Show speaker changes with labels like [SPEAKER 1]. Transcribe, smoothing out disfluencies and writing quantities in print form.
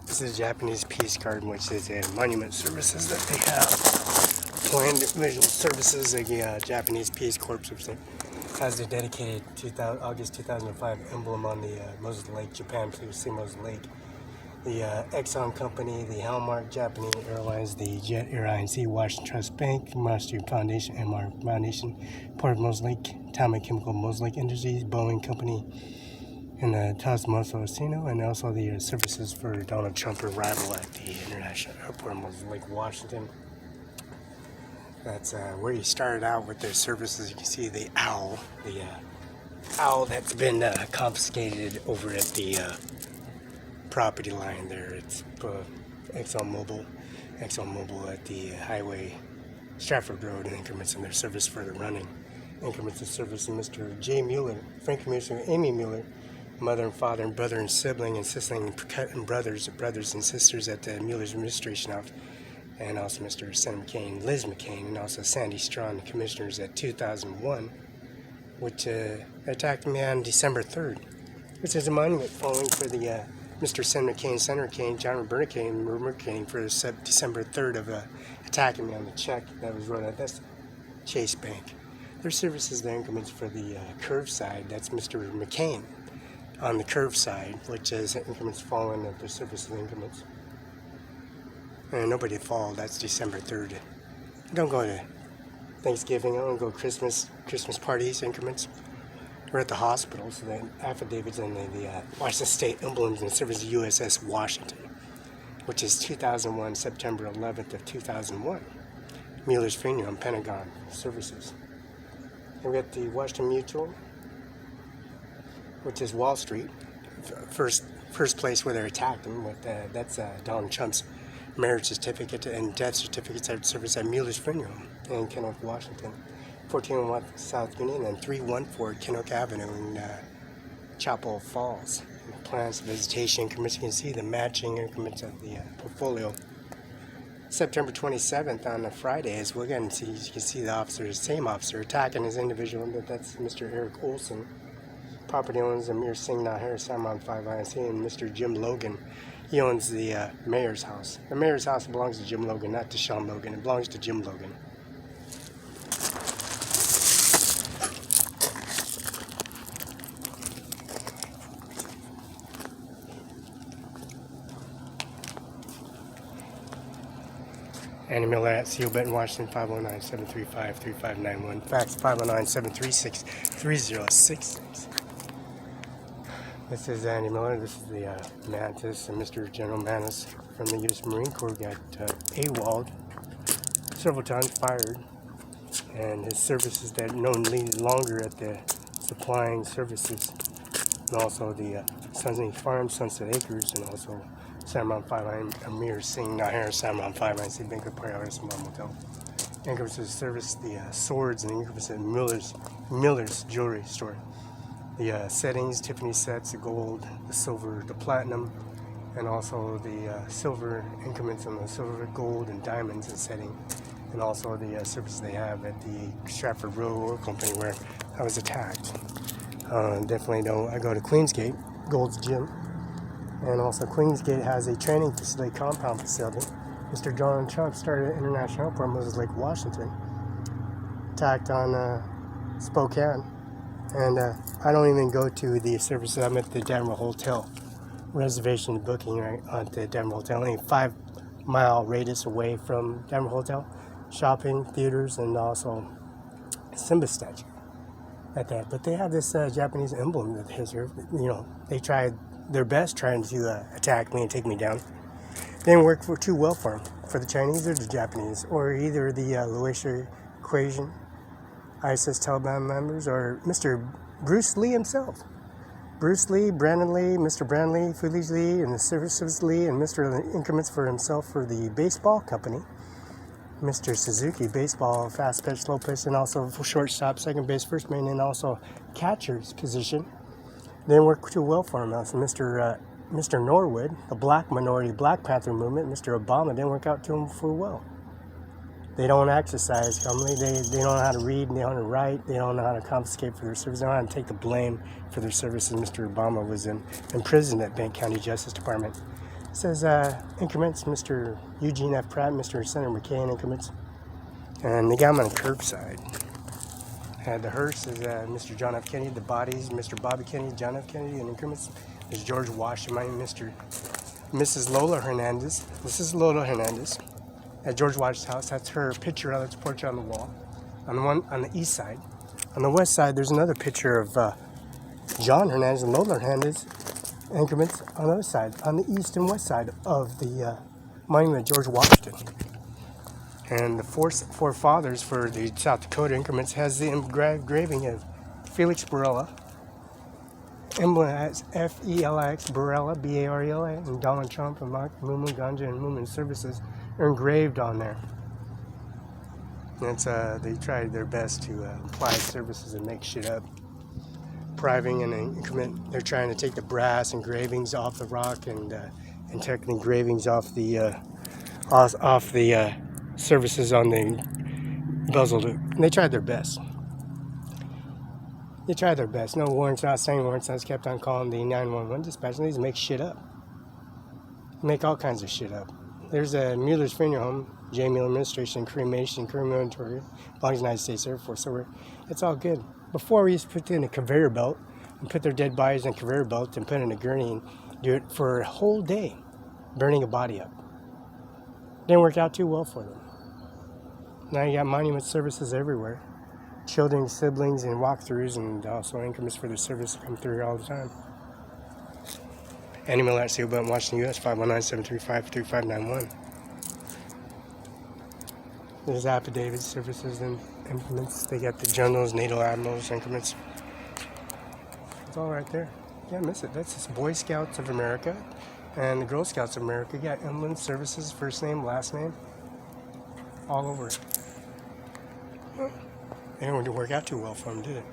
[SPEAKER 1] This is Japanese Peace Guard, which is a monument services that they have. Planned visual services, a Japanese Peace Corps, which has the dedicated August 2005 emblem on the Moses Lake, Japan. Please see Moses Lake. The Exxon Company, the Hallmark Japanese Airlines, the Jet Airlines, the Washington Trust Bank, Monster Foundation, MR Foundation, Port of Moses Lake, Atomic Chemical Moses Lake Industries, Boeing Company, and the Tasmoso Casino, and also the services for Donald Trump arrival at the International Airport of Moses Lake, Washington. That's where he started out with their services. You can see the owl that's been confiscated over at the property line there. It's ExxonMobil at the highway, Stratford Road, and increments in their service for the running. Increments of service in Mr. J. Mueller, Frank Mueller, Amy Mueller, mother and father and brother and sibling and sibling and brothers and sisters at the Mueller's administration office. And also Mr. Senator McCain, Liz McCain, and also Sandy Strawn, the commissioners at 2001, which attacked me on December 3rd, which is a monument falling for the Mr. Senator McCain, Senator McCain, John Roberta McCain, and Robert McCain for December 3rd of attacking me on the check that was wrote out. That's Chase Bank. Their services, the increments for the curve side, that's Mr. McCain on the curve side, which is increments falling at their services increments. And nobody fall. That's December 3rd. Don't go to Thanksgiving. I don't go to Christmas parties, increments. We're at the hospital, so the affidavits and the Washington State emblems and service USS Washington, which is 2001, September 11th of 2001. Mueller's funeral, Pentagon services. And we got the Washington Mutual, which is Wall Street. First place where they're attacked him with that's Donald Trump's marriage certificate and death certificates of service at Mueller's funeral in Kennewick, Washington. 1401 South Union and 314 Kennewick Avenue in Chapel Falls. Plans, visitation increments, you can see the matching increments of the portfolio. September 27th on a Friday is we're going to see, you can see the officer, same officer, attacking his individual, that's Mr. Eric Olson. Property owners Ajmer Singh Nijjar, Cimaron 5 INC, and Mr. Jim Logan. He owns the mayor's house. The mayor's house belongs to Jim Logan, not to Sean Logan. It belongs to Jim Logan. Annie Miller at CO Benton, Washington, 509-735-3591. Fax 509-736-3066. This is Andy Miller. This is the Mantis and Mr. General Mantis from the U.S. Marine Corps got AWOL'd several times, fired, and his services that no longer at the supplying services, and also the Sunset Farm, Sunset Acres, and also Cimaron 5 Ajmer Singh Nijjar, Cimaron 5 INC, Ivanka Barela, Cimaron Hotel. Increments of service, the swords, and increments at Miller's jewelry store. The settings, Tiffany sets, the gold, the silver, the platinum, and also the silver increments on the silver, gold, and diamonds and setting, and also the services they have at the Stratford Road Oil Company where I was attacked. Definitely don't. I go to Queensgate, Gold's Gym, and also Queensgate has a training facility, compound facility. Mr. Donald Trump started at International Airport, Moses Lake, Washington, attacked on Spokane. And I don't even go to the services. I'm at the Denver Hotel. Reservation booking right at the Denver Hotel. Only 5-mile radius away from Denver Hotel. Shopping, theaters, and also Simba statue at that. But they have this Japanese emblem that his, they tried their best trying to attack me and take me down. Didn't work too well for them. For the Chinese or the Japanese, or either the Laotia equation, ISIS Taliban members, or Mr. Bruce Lee himself. Bruce Lee, Brandon Lee, Mr. Brandon Lee, Felix Lee, and the Services Lee, and Mr. Increments for himself for the baseball company. Mr. Suzuki, baseball, fast pitch, slow pitch, and also shortstop, second base, first man, and also catcher's position. Didn't work too well for him. Also, Mr. Norwood, the black minority, Black Panther movement, Mr. Obama, didn't work out to him for well. They don't exercise commonly. They don't know how to read, they don't know how to write, they don't know how to confiscate for their service, they don't know how to take the blame for their services. Mr. Obama was in prison at Bank County Justice Department. It says increments, Mr. Eugene F. Pratt, Mr. Senator McCain increments. And they got him on the curbside. The hearse is Mr. John F. Kennedy, the bodies, Mr. Bobby Kennedy, John F. Kennedy, and increments. There's George Washington, Mrs. Lola Hernandez. This is Lola Hernandez at George Washington's house. That's her picture of its portrait on the wall. On the east side. On the west side, there's another picture of John Hernandez and Lola Hernandez increments on the other side, on the east and west side of the monument of George Washington. And the four fathers for the South Dakota increments has the engraving of Felix Barela, emblem as Felix Barela, B-A-R-E-L-A, and Donald Trump and Mark Mumu Ganja and Mumu services are engraved on there. And they tried their best to apply services and make shit up. Priving an increment, they're trying to take the brass engravings off the rock and take the engravings off the services on the bezel loop. And they tried their best. They tried their best. No warrants, outstanding warrants. I just kept on calling the 911 dispatch. They just make shit up. Make all kinds of shit up. There's a Mueller's Funeral Home, J. Mueller Administration, cremation, crematory, belongs to the United States Air Force. So it's all good. Before we used to put in a conveyor belt and put their dead bodies in a conveyor belt and put in a gurney and do it for a whole day, burning a body up. Didn't work out too well for them. Now you got monument services everywhere. Children, siblings, and walkthroughs, and also increments for their service come through all the time. Animal at CO Button, Washington, U.S. 519-735-3591. There's affidavit services and implements. They got the generals, NATO admirals, increments. It's all right there. Can't miss it. That's the Boy Scouts of America and the Girl Scouts of America. You got emblem services, first name, last name, all over it. It didn't work out too well for them, did it?